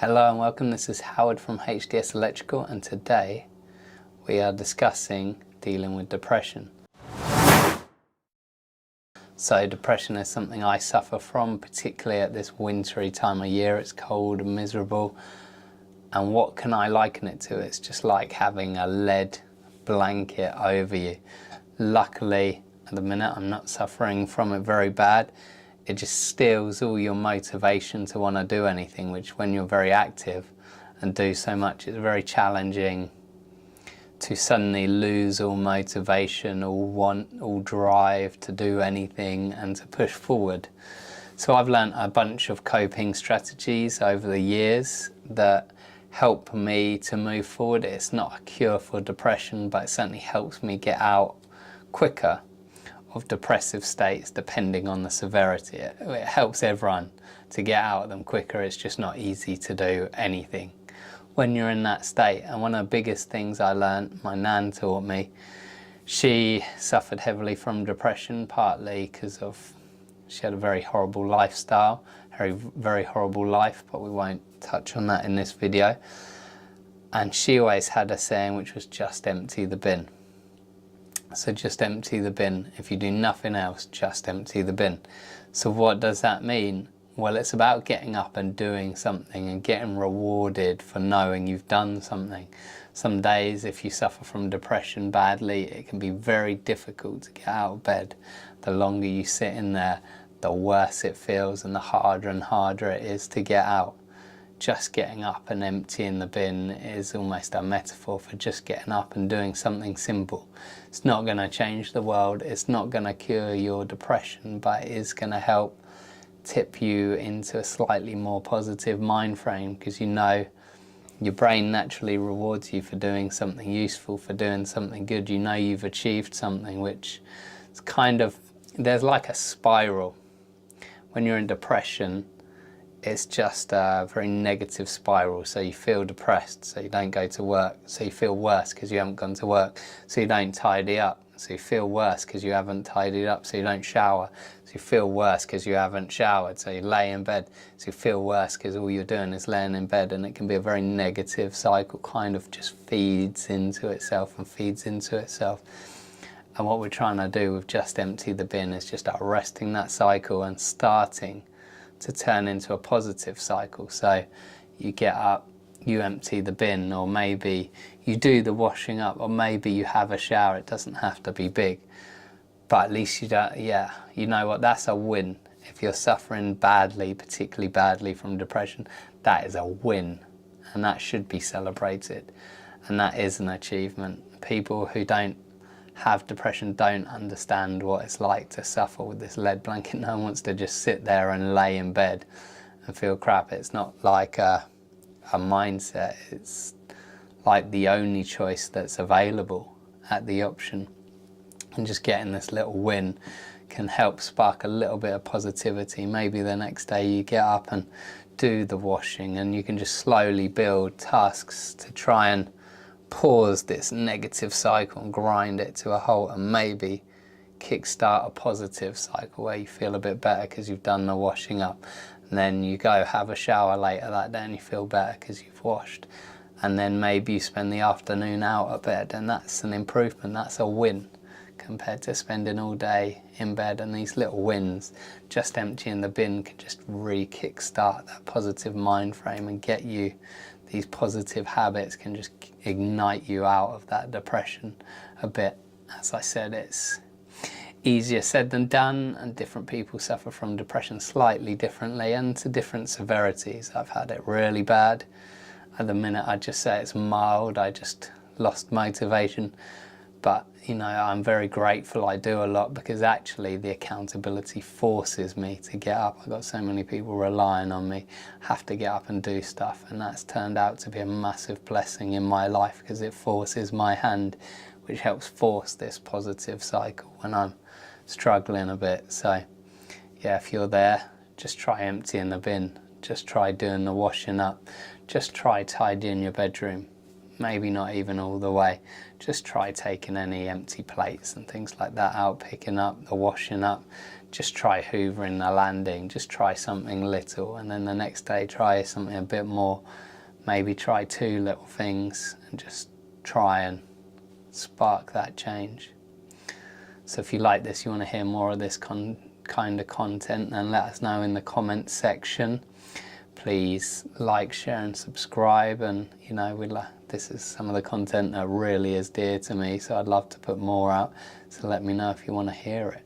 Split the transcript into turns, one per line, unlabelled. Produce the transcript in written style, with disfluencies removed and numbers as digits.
Hello and welcome, this is Howard from HDS Electrical, and today we are discussing dealing with depression. So depression is something I suffer from, particularly at this wintry time of year. It's cold and miserable, and what can I liken it to? It's just like having a lead blanket over you. Luckily at the minute I'm not suffering from it very bad. It just steals all your motivation to want to do anything, which when you're very active and do so much, it's very challenging to suddenly lose all motivation, all drive to do anything and to push forward. So I've learned a bunch of coping strategies over the years that help me to move forward. It's not a cure for depression, but it certainly helps me get out quicker of depressive states depending on the severity. It helps everyone to get out of them quicker. It's just not easy to do anything when you're in that state. And one of the biggest things I learned, my nan taught me, she suffered heavily from depression, partly because of she had a very horrible lifestyle, very horrible life, but we won't touch on that in this video. And she always had a saying which was, just empty the bin. So just empty the bin. If you do nothing else, just empty the bin. So what does that mean? Well, it's about getting up and doing something and getting rewarded for knowing you've done something. Some days, if you suffer from depression badly, it can be very difficult to get out of bed. The longer you sit in there, the worse it feels and harder it is to get out. Just getting up and emptying the bin is almost a metaphor for just getting up and doing something simple. It's not going to change the world, it's not going to cure your depression, but it is going to help tip you into a slightly more positive mind frame, because you know your brain naturally rewards you for doing something useful, for doing something good. You know you've achieved something, which is kind of, there's like a spiral. When you're in depression, it's just a very negative spiral. So you feel depressed, so you don't go to work. So you feel worse because you haven't gone to work. So you don't tidy up. So you feel worse because you haven't tidied up. So you don't shower. So you feel worse because you haven't showered. So you lay in bed. So you feel worse because all you're doing is laying in bed. And it can be a very negative cycle, kind of just feeds into itself and feeds into itself. And what we're trying to do with Just Empty the Bin is just arresting that cycle and starting to turn into a positive cycle. So you get up, you empty the bin, or maybe you do the washing up, or maybe you have a shower. It doesn't have to be big, but at least you don't, you know what, that's a win. If you're suffering badly, particularly badly from depression, that is a win, and that should be celebrated, and that is an achievement. People who don't have depression don't understand what it's like to suffer with this lead blanket. No one wants to just sit there and lay in bed and feel crap. It's not like a mindset, it's like the only choice that's available at the option. And just getting this little win can help spark a little bit of positivity. Maybe the next day you get up and do the washing, and you can just slowly build tasks to try and pause this negative cycle and grind it to a halt, and maybe kickstart a positive cycle where you feel a bit better because you've done the washing up, and then you go have a shower later that day and you feel better because you've washed, and then maybe you spend the afternoon out of bed, and that's an improvement. That's a win compared to spending all day in bed. And these little wins, just emptying the bin, can just re-kickstart that positive mind frame and get you, these positive habits can just ignite you out of that depression a bit. As I said, it's easier said than done, and different people suffer from depression slightly differently and to different severities. I've had it really bad. At the minute I'd just say it's mild, I just lost motivation. But you know, I'm very grateful I do a lot, because actually the accountability forces me to get up. I've got so many people relying on me, have to get up and do stuff, and that's turned out to be a massive blessing in my life, because it forces my hand, which helps force this positive cycle when I'm struggling a bit. So yeah, if you're there, just try emptying the bin, just try doing the washing up, just try tidying your bedroom. Maybe not even all the way. Just try taking any empty plates and things like that out, picking up the washing up. just try hoovering the landing, just try something little, and then the next day try something a bit more, maybe try 2 little things, and just try and spark that change. So if you like this, you want to hear more of this kind of content, then let us know in the comments section. Please like, share and subscribe, and you know, this is some of the content that really is dear to me, so I'd love to put more out, so let me know if you want to hear it.